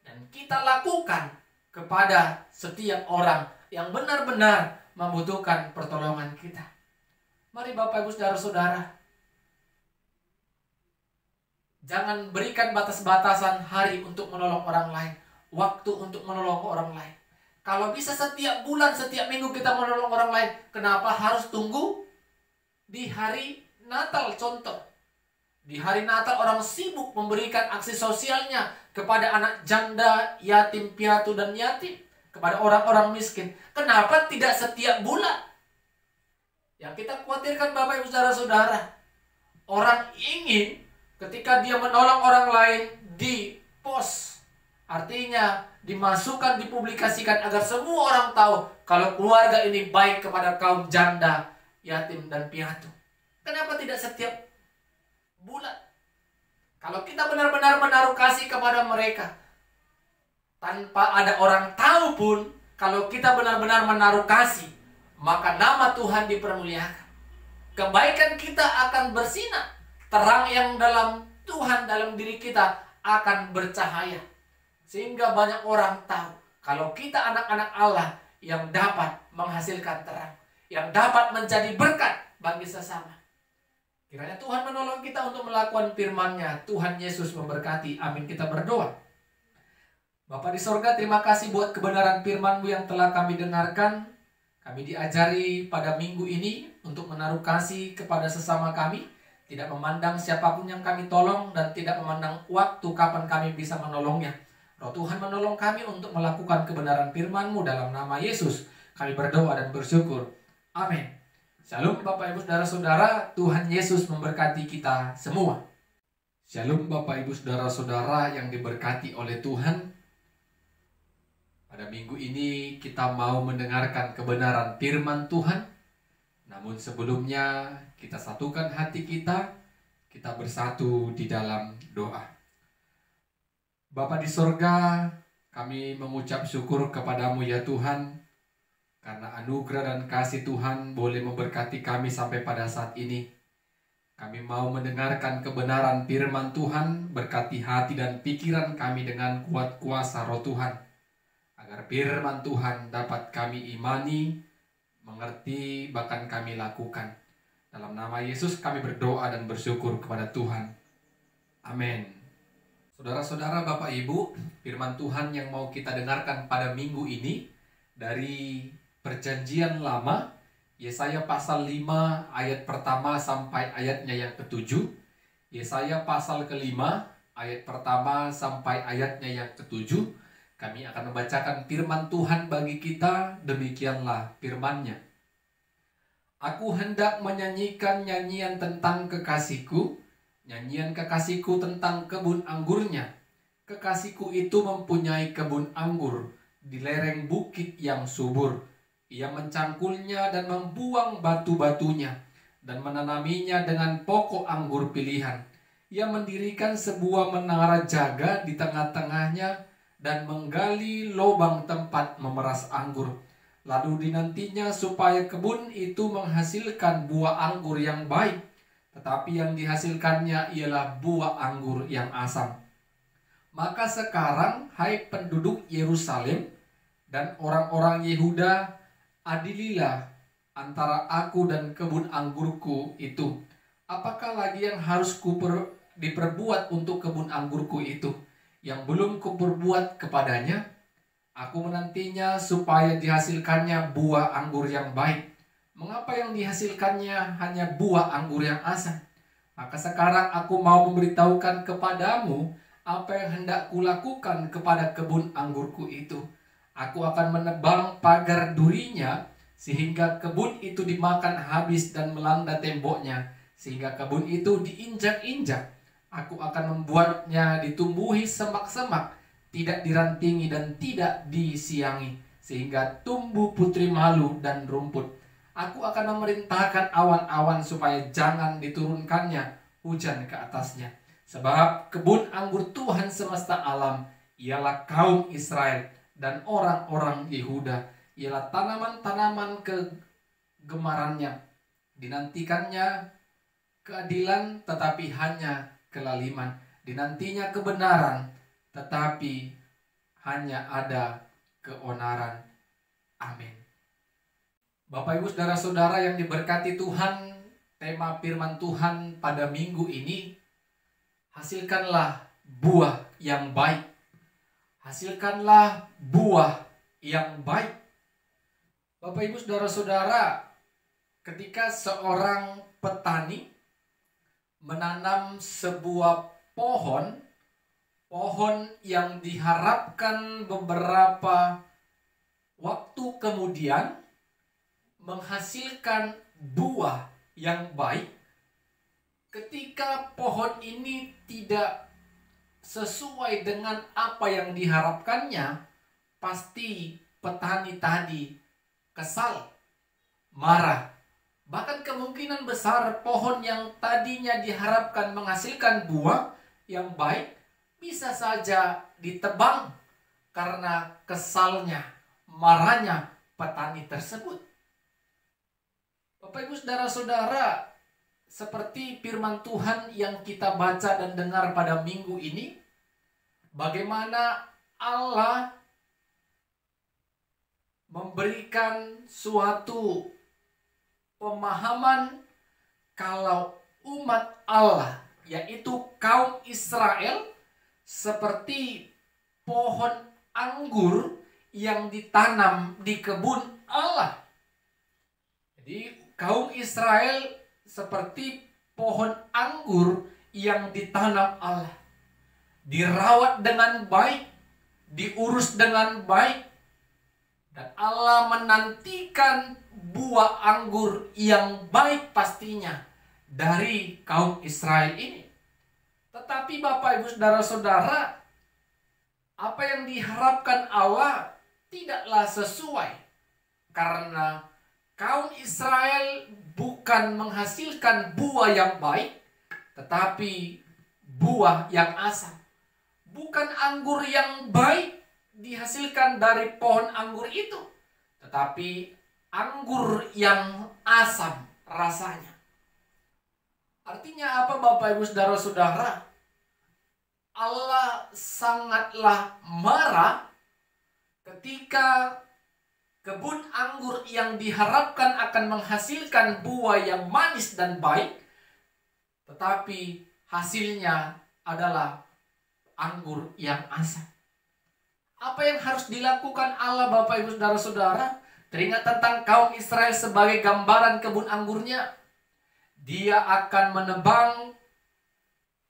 Speaker 1: dan kita lakukan kepada setiap orang yang benar-benar membutuhkan pertolongan kita. Mari Bapak Ibu Saudara-saudara, jangan berikan batas-batasan hari untuk menolong orang lain, waktu untuk menolong orang lain. Kalau bisa setiap bulan, setiap minggu kita menolong orang lain, kenapa harus tunggu di hari Natal? Contoh, di hari Natal orang sibuk memberikan aksi sosialnya kepada anak janda, yatim piatu dan yatim, kepada orang-orang miskin. Kenapa tidak setiap bulan? Yang kita khawatirkan Bapak Ibu Saudara-saudara, orang ingin ketika dia menolong orang lain di post, artinya dimasukkan, dipublikasikan agar semua orang tahu kalau keluarga ini baik kepada kaum janda, yatim dan piatu. Kenapa tidak setiap bulan? Kalau kita benar-benar menaruh kasih kepada mereka, tanpa ada orang tahu pun, kalau kita benar-benar menaruh kasih, maka nama Tuhan dipermuliakan. Kebaikan kita akan bersinar. Terang yang dalam Tuhan, dalam diri kita akan bercahaya. Sehingga banyak orang tahu kalau kita anak-anak Allah yang dapat menghasilkan terang, yang dapat menjadi berkat bagi sesama. Kiranya Tuhan menolong kita untuk melakukan firman-Nya. Tuhan Yesus memberkati. Amin. Kita berdoa. Bapa di sorga, terima kasih buat kebenaran firman-Mu yang telah kami dengarkan. Kami diajari pada minggu ini untuk menaruh kasih kepada sesama kami, tidak memandang siapapun yang kami tolong dan tidak memandang waktu kapan kami bisa menolongnya. Roh Tuhan menolong kami untuk melakukan kebenaran firman-Mu dalam nama Yesus. Kami berdoa dan bersyukur. Amin. Shalom Bapak Ibu Saudara-saudara, Tuhan Yesus memberkati kita semua. Shalom Bapak Ibu Saudara-saudara yang diberkati oleh Tuhan. Pada minggu ini kita mau mendengarkan kebenaran firman Tuhan. Namun sebelumnya kita satukan hati kita bersatu di dalam doa. Bapa di sorga, kami mengucap syukur kepadamu ya Tuhan, karena anugerah dan kasih Tuhan boleh memberkati kami sampai pada saat ini. Kami mau mendengarkan kebenaran firman Tuhan, berkati hati dan pikiran kami dengan kuat kuasa Roh Tuhan, agar firman Tuhan dapat kami imani, mengerti, bahkan kami lakukan. Dalam nama Yesus kami berdoa dan bersyukur kepada Tuhan. Amin. Saudara-saudara, Bapak Ibu, firman Tuhan yang mau kita dengarkan pada minggu ini dari Perjanjian Lama, Yesaya pasal 5 ayat pertama sampai ayatnya yang ke-7. Yesaya pasal ke-5 ayat pertama sampai ayatnya yang ke-7. Kami akan membacakan firman Tuhan bagi kita. Demikianlah firman-Nya. Aku hendak menyanyikan nyanyian tentang kekasihku, nyanyian kekasihku tentang kebun anggurnya. Kekasihku itu mempunyai kebun anggur di lereng bukit yang subur. Ia mencangkulnya dan membuang batu-batunya dan menanaminya dengan pokok anggur pilihan. Ia mendirikan sebuah menara jaga di tengah-tengahnya dan menggali lubang tempat memeras anggur. Lalu dinantinya supaya kebun itu menghasilkan buah anggur yang baik, tetapi yang dihasilkannya ialah buah anggur yang asam. Maka sekarang, hai penduduk Yerusalem dan orang-orang Yehuda, adililah antara aku dan kebun anggurku itu. Apakah lagi yang harus diperbuat untuk kebun anggurku itu, yang belum kuperbuat kepadanya? Aku menantinya supaya dihasilkannya buah anggur yang baik. Mengapa yang dihasilkannya hanya buah anggur yang asam? Maka sekarang aku mau memberitahukan kepadamu apa yang hendak kulakukan kepada kebun anggurku itu. Aku akan menebang pagar durinya sehingga kebun itu dimakan habis dan melanda temboknya, sehingga kebun itu diinjak-injak. Aku akan membuatnya ditumbuhi semak-semak, tidak dirantingi dan tidak disiangi, sehingga tumbuh putri malu dan rumput. Aku akan memerintahkan awan-awan supaya jangan diturunkannya hujan ke atasnya. Sebab kebun anggur Tuhan semesta alam ialah kaum Israel dan orang-orang Yehuda, ialah tanaman-tanaman kegemarannya. Dinantikannya keadilan tetapi hanya kelaliman. Dinantinya kebenaran tetapi hanya ada keonaran. Amin. Bapak Ibu Saudara-saudara yang diberkati Tuhan, tema firman Tuhan pada minggu ini, hasilkanlah buah yang baik. Hasilkanlah buah yang baik. Bapak Ibu Saudara-saudara, ketika seorang petani menanam sebuah pohon yang diharapkan beberapa waktu kemudian menghasilkan buah yang baik, ketika pohon ini tidak sesuai dengan apa yang diharapkannya, pasti petani tadi kesal, marah. Bahkan kemungkinan besar pohon yang tadinya diharapkan menghasilkan buah yang baik bisa saja ditebang karena kesalnya, marahnya petani tersebut. Bapak Ibu Saudara-saudara, seperti firman Tuhan yang kita baca dan dengar pada minggu ini, bagaimana Allah memberikan suatu pemahaman kalau umat Allah, yaitu kaum Israel, seperti pohon anggur yang ditanam di kebun Allah. Jadi kaum Israel seperti pohon anggur yang ditanam Allah, dirawat dengan baik, diurus dengan baik. Dan Allah menantikan buah anggur yang baik pastinya dari kaum Israel ini. Tetapi Bapak Ibu Saudara-saudara, apa yang diharapkan Allah tidaklah sesuai. Karena kaum Israel bukan menghasilkan buah yang baik, tetapi buah yang asam. Bukan anggur yang baik dihasilkan dari pohon anggur itu, tetapi anggur yang asam rasanya. Artinya apa Bapak Ibu Saudara-saudara? Allah sangatlah marah ketika kebun anggur yang diharapkan akan menghasilkan buah yang manis dan baik, tetapi hasilnya adalah anggur yang asam. Apa yang harus dilakukan Allah Bapak Ibu Saudara-saudara? Teringat tentang kaum Israel sebagai gambaran kebun anggurnya. Dia akan menebang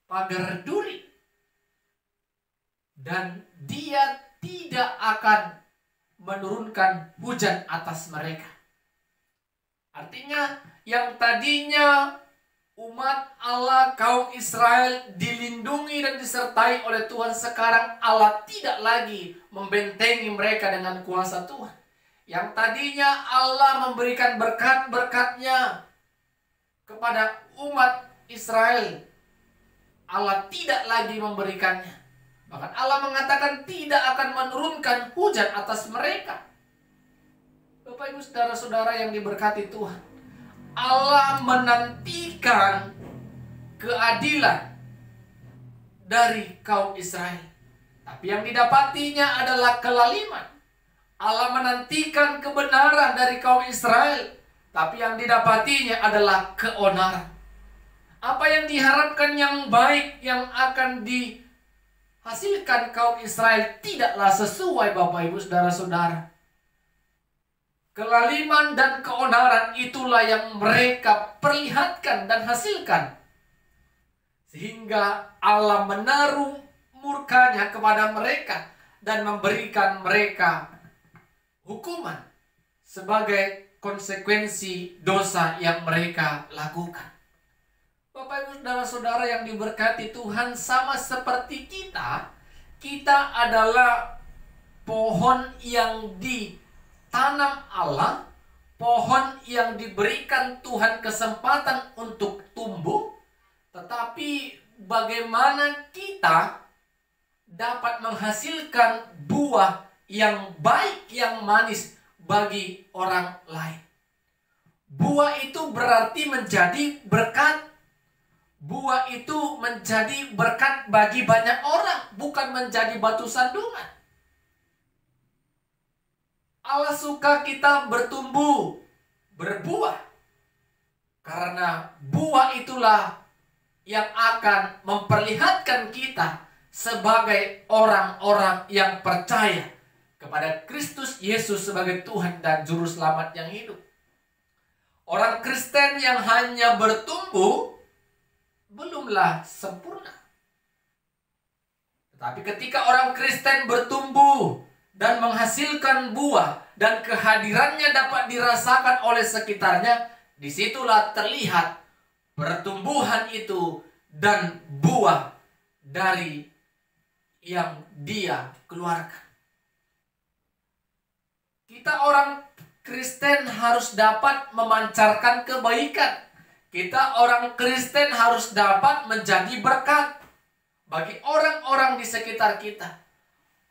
Speaker 1: pagar duri. Dan dia tidak akan menurunkan hujan atas mereka. Artinya yang tadinya umat Allah kaum Israel dilindungi dan disertai oleh Tuhan, sekarang Allah tidak lagi membentengi mereka dengan kuasa Tuhan. Yang tadinya Allah memberikan berkat-berkatnya kepada umat Israel, Allah tidak lagi memberikannya. Bahkan Allah mengatakan tidak akan menurunkan hujan atas mereka. Bapak Ibu Saudara-saudara yang diberkati Tuhan, Allah menantikan keadilan dari kaum Israel, tapi yang didapatinya adalah kelaliman. Allah menantikan kebenaran dari kaum Israel, tapi yang didapatinya adalah keonaran. Apa yang diharapkan yang baik yang akan dihasilkan kaum Israel tidaklah sesuai Bapak Ibu Saudara-saudara. Kelaliman dan keonaran itulah yang mereka perlihatkan dan hasilkan. Sehingga Allah menaruh murkanya kepada mereka dan memberikan mereka hukuman sebagai konsekuensi dosa yang mereka lakukan. Bapak Ibu Saudara-saudara yang diberkati Tuhan, sama seperti kita adalah pohon yang ditanam Allah, pohon yang diberikan Tuhan kesempatan untuk tumbuh. Tetapi bagaimana kita dapat menghasilkan buah yang baik, yang manis bagi orang lain? Buah itu berarti menjadi berkat. Buah itu menjadi berkat bagi banyak orang, bukan menjadi batu sandungan. Allah suka kita bertumbuh, berbuah. Karena buah itulah yang akan memperlihatkan kita sebagai orang-orang yang percaya kepada Kristus Yesus sebagai Tuhan dan Juru Selamat yang hidup. Orang Kristen yang hanya bertumbuh belumlah sempurna. Tetapi ketika orang Kristen bertumbuh dan menghasilkan buah dan kehadirannya dapat dirasakan oleh sekitarnya, disitulah terlihat pertumbuhan itu dan buah dari yang dia keluarkan. Kita orang Kristen harus dapat memancarkan kebaikan. Kita orang Kristen harus dapat menjadi berkat bagi orang-orang di sekitar kita.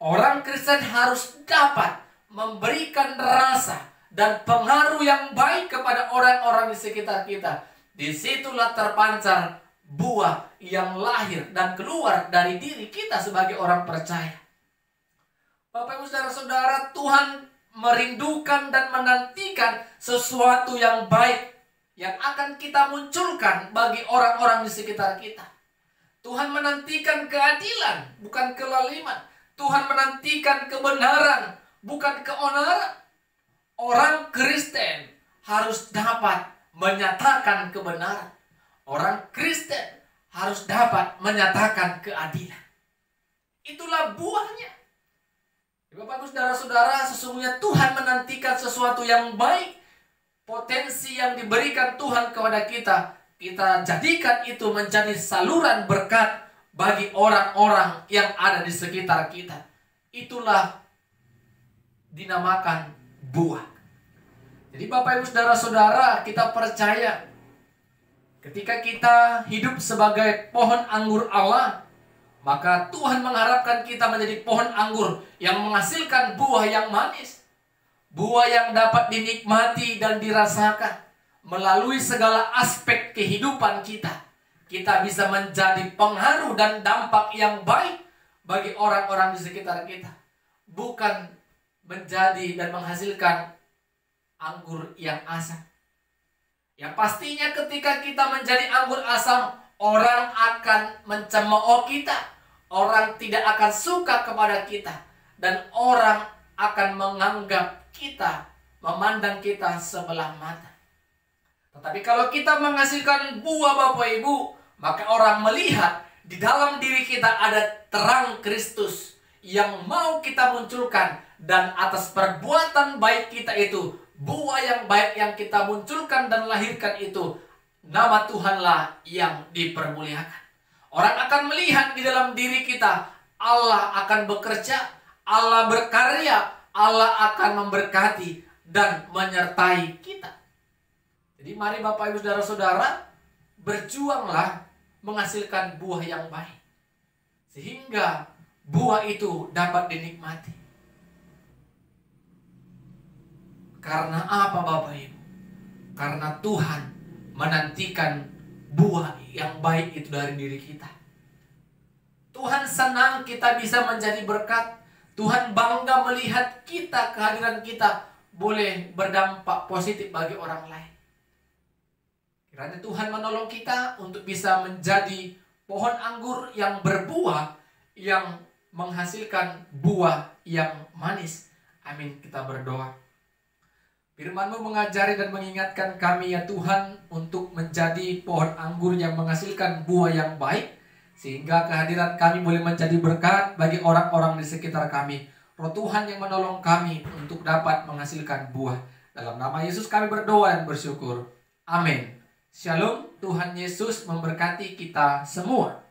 Speaker 1: Orang Kristen harus dapat memberikan rasa dan pengaruh yang baik kepada orang-orang di sekitar kita. Disitulah terpancar buah yang lahir dan keluar dari diri kita sebagai orang percaya. Bapak Ibu Saudara-saudara, Tuhan merindukan dan menantikan sesuatu yang baik yang akan kita munculkan bagi orang-orang di sekitar kita. Tuhan menantikan keadilan, bukan kelaliman. Tuhan menantikan kebenaran, bukan keonaran. Orang Kristen harus dapat menyatakan kebenaran. Orang Kristen harus dapat menyatakan keadilan. Itulah buahnya. Bapak Ibu saudara-saudara, sesungguhnya Tuhan menantikan sesuatu yang baik. Potensi yang diberikan Tuhan kepada kita, kita jadikan itu menjadi saluran berkat bagi orang-orang yang ada di sekitar kita. Itulah dinamakan buah. Jadi Bapak Ibu saudara-saudara, kita percaya ketika kita hidup sebagai pohon anggur Allah, maka Tuhan mengharapkan kita menjadi pohon anggur yang menghasilkan buah yang manis. Buah yang dapat dinikmati dan dirasakan melalui segala aspek kehidupan kita. Kita bisa menjadi pengaruh dan dampak yang baik bagi orang-orang di sekitar kita. Bukan menjadi dan menghasilkan anggur yang asam. Yang pastinya ketika kita menjadi anggur asam, orang akan mencemooh kita. Orang tidak akan suka kepada kita. Dan orang akan menganggap kita, memandang kita sebelah mata. Tetapi kalau kita menghasilkan buah Bapak Ibu, maka orang melihat di dalam diri kita ada terang Kristus yang mau kita munculkan. Dan atas perbuatan baik kita itu, buah yang baik yang kita munculkan dan lahirkan itu, nama Tuhanlah yang dipermuliakan. Orang akan melihat di dalam diri kita, Allah akan bekerja, Allah berkarya, Allah akan memberkati dan menyertai kita. Jadi mari Bapak Ibu saudara-saudara, berjuanglah menghasilkan buah yang baik. Sehingga buah itu dapat dinikmati. Karena apa Bapak Ibu? Karena Tuhan menantikan buah yang baik itu dari diri kita. Tuhan senang kita bisa menjadi berkat. Tuhan bangga melihat kita, kehadiran kita boleh berdampak positif bagi orang lain. Kiranya Tuhan menolong kita untuk bisa menjadi pohon anggur yang berbuah, yang menghasilkan buah yang manis. Amin, kita berdoa. Firman-Mu mengajari dan mengingatkan kami ya Tuhan untuk menjadi pohon anggur yang menghasilkan buah yang baik, sehingga kehadiran kami boleh menjadi berkat bagi orang-orang di sekitar kami. Roh Tuhan yang menolong kami untuk dapat menghasilkan buah. Dalam nama Yesus kami berdoa dan bersyukur. Amin. Shalom, Tuhan Yesus memberkati kita semua.